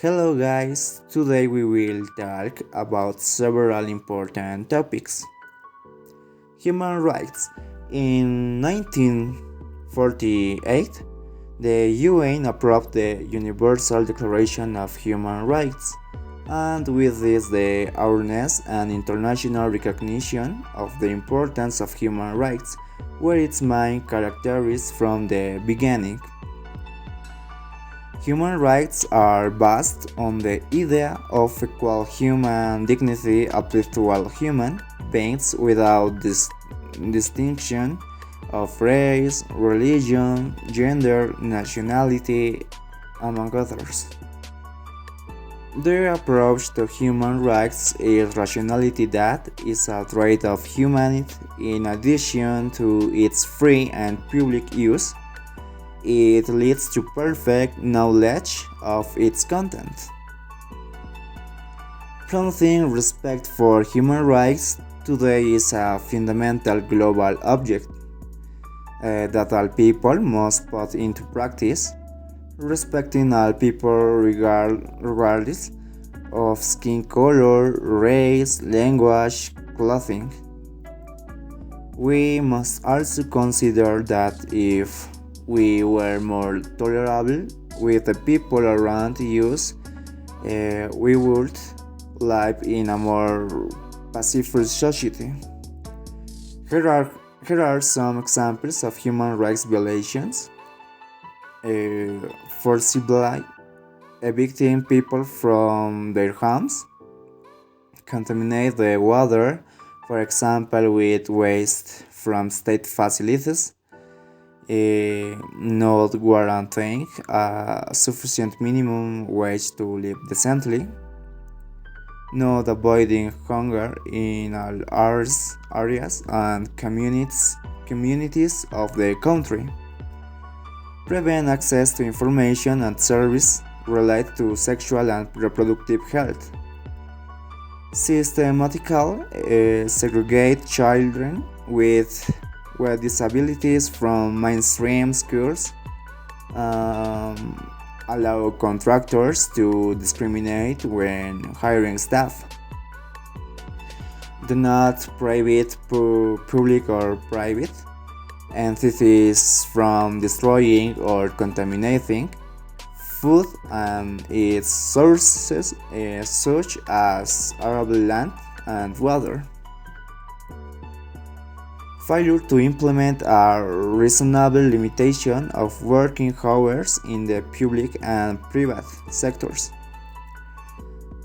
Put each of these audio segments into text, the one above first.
Hello guys, today we will talk about several important topics. Human rights. In 1948, the UN approved the Universal Declaration of Human Rights, and with this the awareness and international recognition of the importance of human rights were its main characteristics from the beginning. Human rights are based on the idea of equal human dignity applied to all human beings without distinction of race, religion, gender, nationality, among others. Their approach to human rights is rationality that is a trait of humanity in addition to its free and public use. It leads to perfect knowledge of its content. Promoting respect for human rights today is a fundamental global object that all people must put into practice, respecting all people regardless of skin color, race, language, clothing. We must also consider that if we were more tolerable with the people around us, we would live in a more peaceful society. Here are some examples of human rights violations. Forcibly evicting people from their homes, contaminate the water, for example with waste from state facilities, not guaranteeing a sufficient minimum wage to live decently, not avoiding hunger in all areas and communities of the country, prevent access to information and service related to sexual and reproductive health, systematically segregate children with disabilities from mainstream schools, allow contractors to discriminate when hiring staff, do not prohibit public or private entities from destroying or contaminating food and its sources such as arable land and water. Failure to implement a reasonable limitation of working hours in the public and private sectors.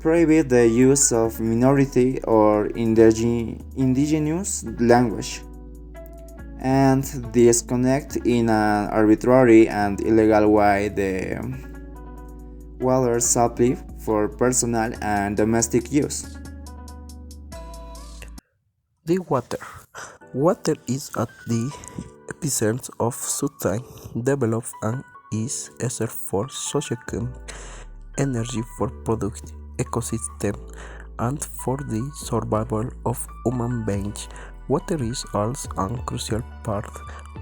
Prohibit the use of minority or indigenous language. And disconnect in an arbitrary and illegal way the water supply for personal and domestic use. The water. Water is at the epicenter of sustained development and is essential for socio-economic energy for productive ecosystem and for the survival of human beings. Water is also a crucial part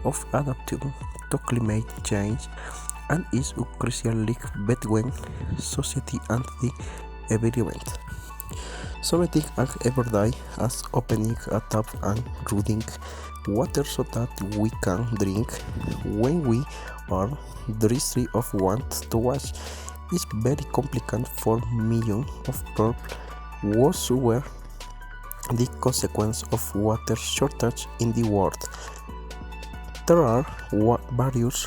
of adapting to climate change and is a crucial link between society and the environment. Something and every day as opening a tap and running water so that we can drink when we are thirsty or want to wash is very complicated for millions of people. Worse were the consequence of water shortage in the world. There are various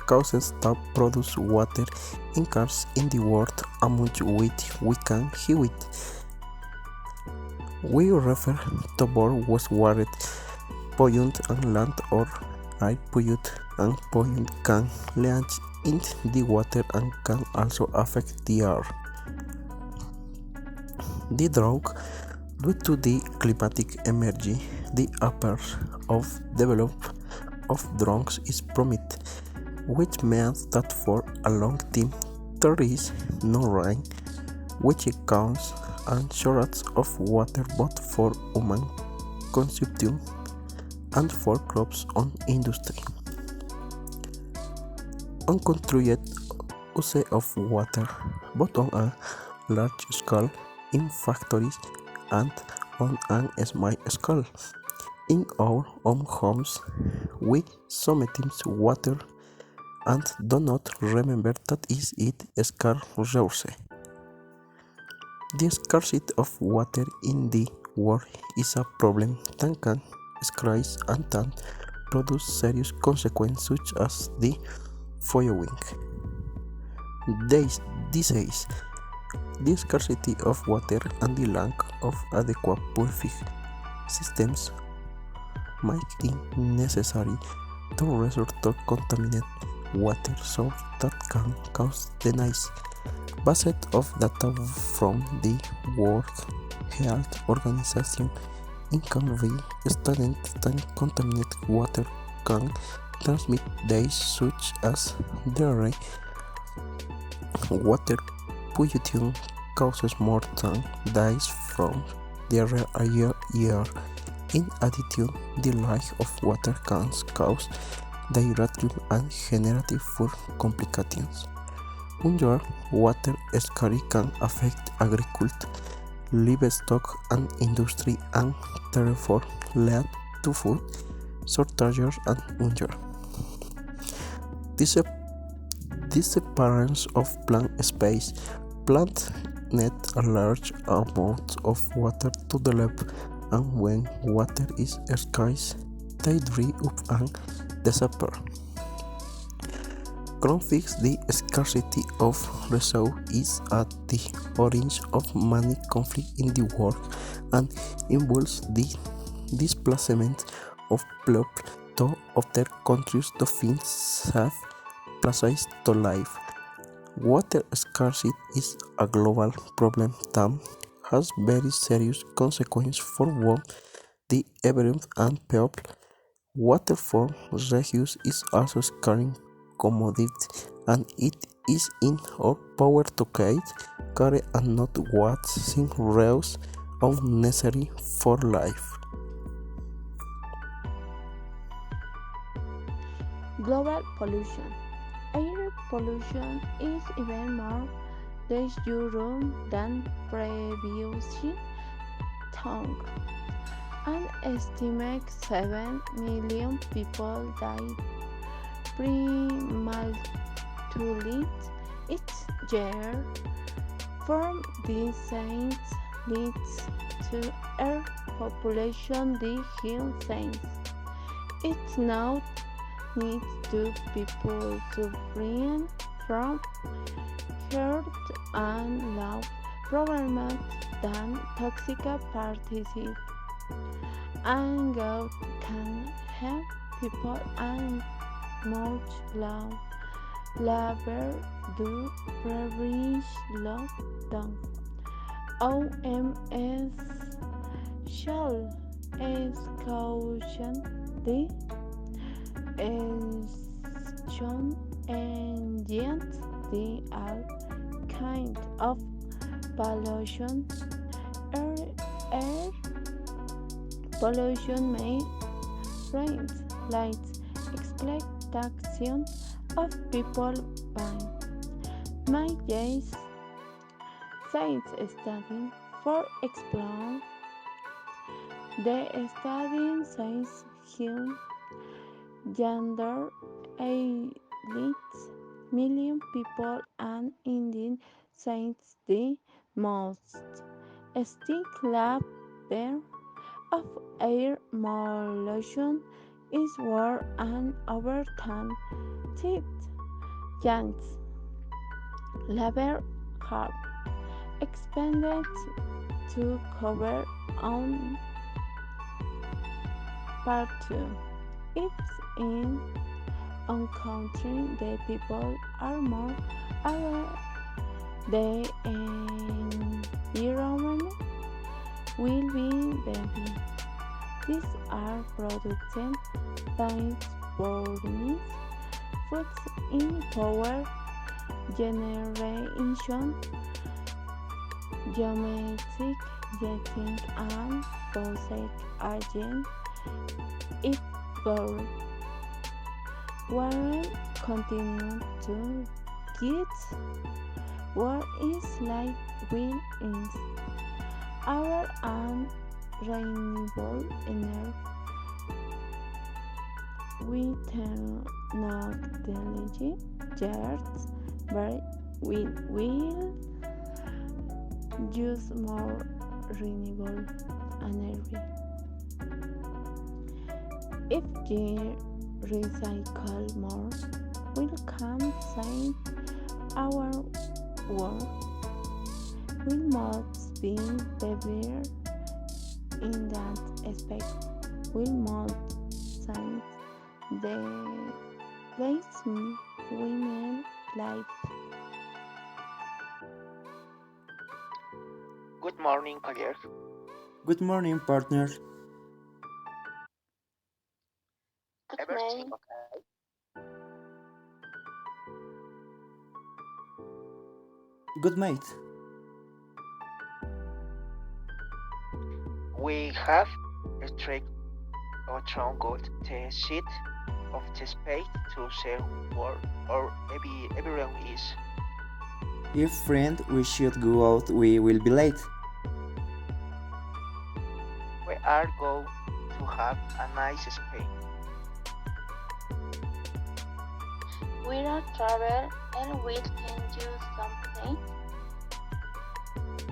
causes that produce water scarce in the world, among which we can hear it. We refer to both wastewater pollutant and land or air pollutant and pollutant can leach into the water and can also affect the air. The drought. Due to the climatic emergency, the appearance of development of droughts is prominent, which means that for a long time there is no rain, which accounts and shortage of water both for human consumption and for crops and industry. Uncontrolled use of water, both on a large scale in factories and on a small scale. In our own homes, we sometimes water and do not remember that is it a scarce resource. The scarcity of water in the world is a problem that can increase and can produce serious consequences such as the following. Disease. The scarcity of water and the lack of adequate purification systems make it necessary to resort to contaminated water sources that can cause denies. Based off data from the World Health Organization, it can be stated that contaminated water can transmit diseases such as diarrhea. Water pollution causes more than deaths from diarrhea a year. In addition, the lack of water can cause diarrhea and generative food complications. Under water scarcity can affect agriculture, livestock, and industry, and therefore lead to food shortages and hunger. Disappearance of plant space. Plants need a large amount of water to develop, and when water is scarce, they dry up and disappear. Conflicts. The scarcity of resources is at the origin of many conflicts in the world and involves the displacement of people to other countries to find safe places to live. Water scarcity is a global problem that has very serious consequences for both the environment and people. Water for reuse is also scarce commodity, and it is in our power to create, carry, and not what seems reuse unnecessary for life. Global pollution. Air pollution is even more dangerous than previously thought. An estimated 7 million people died prematurely each year from disease leads to air population decline. It now needs to people suffering from heart and lung problems than toxic particles and God can help people and much love labor do prevent lockdown. OMS shall caution the action against the all kind of pollution. Air pollution may rain lights expectation of people by my days science study for explore the study says human gender 8 million people and Indian science the most stick level of air pollution is worse and over than giants level have expanded to cover on part 2. It's in encountering the people are more aware the environment will be baby. These are produced by bodies, foods in power generation, geometric jetting and basic agent. It will Warren continued to kids, what is like wind is our and renewable energy with technology just but we will use more renewable energy. If we recycle more, we'll come save our world. We must be better in that aspect. We must save the place women life. Good morning, Javier. Good morning, partner. Good Everything morning. okay? Good mate. We have a trick or triangle the sheet of the space to say word or everyone is. If friend we should go out, we will be late. We are going to have a nice space. We'll travel and we can do something.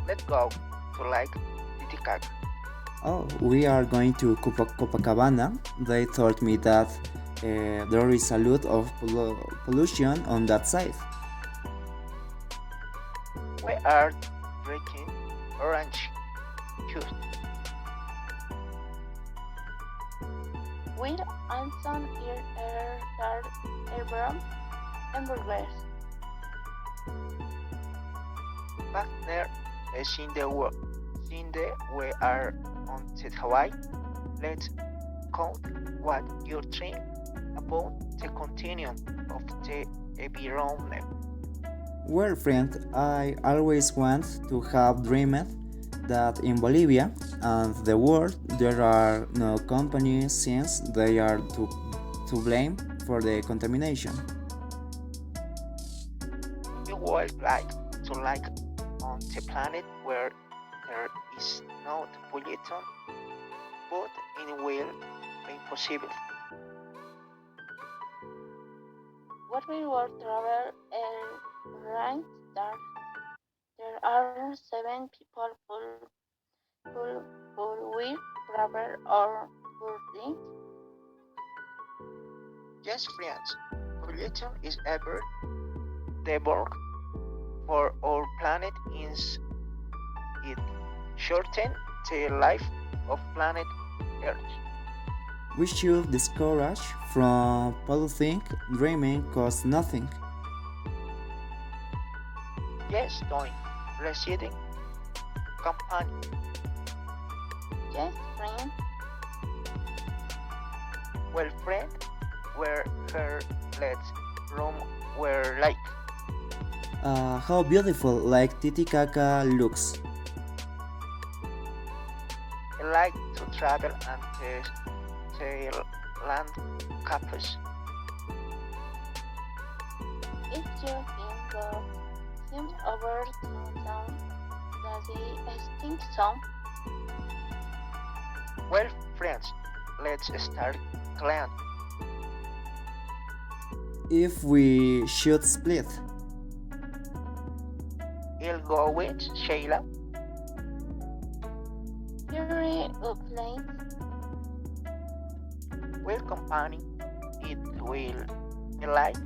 Let's go to like Titicaca. Oh, we are going to Copacabana. They told me that there is a lot of pollution on that side. We are drinking orange juice. We'll also start Abraham hamburgers. Partner is in the world. Since we are on the Hawaii, let's count what you think about the continuum of the environment. Well, friend, I always want to have dreamed that in Bolivia and the world there are no companies since they are to blame for the contamination. We would like to like on the planet where there is no pollution, but it will be impossible. What we will travel and rank that there are 7 people who will travel or boarding. Yes, friends, pollution is ever the work for our planet is it shorten the life of planet Earth. We should discourage from polluting. Dreaming costs nothing. Yes, doing residing company. Yes, friend. Well, friend, where her let's room were like. How beautiful like Titicaca looks. I like to travel and test the landscapes. If you can go swim over some the extinct some, Well, friends, let's start clan. If we should split, I'll go with Sheila. Fury Upland, Will company it will be like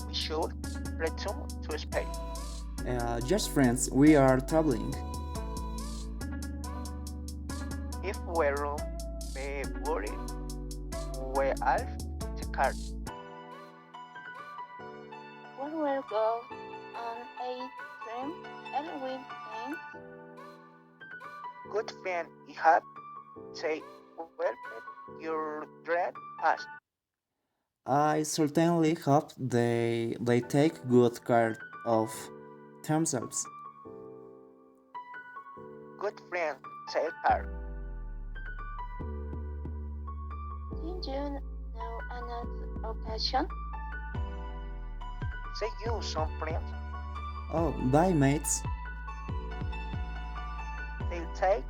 we should return to space. just friends, we are traveling. If we room be worried, we have the card. one will go on a tram and with things. Good friend, you have say well your dread past. I certainly hope they take good care of themselves. Good friend, say card. Did you know another occasion? See you, some friends. Oh, bye, mates. They'll take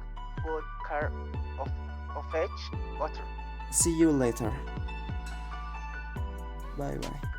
good care of, of each other. See you later. Bye bye.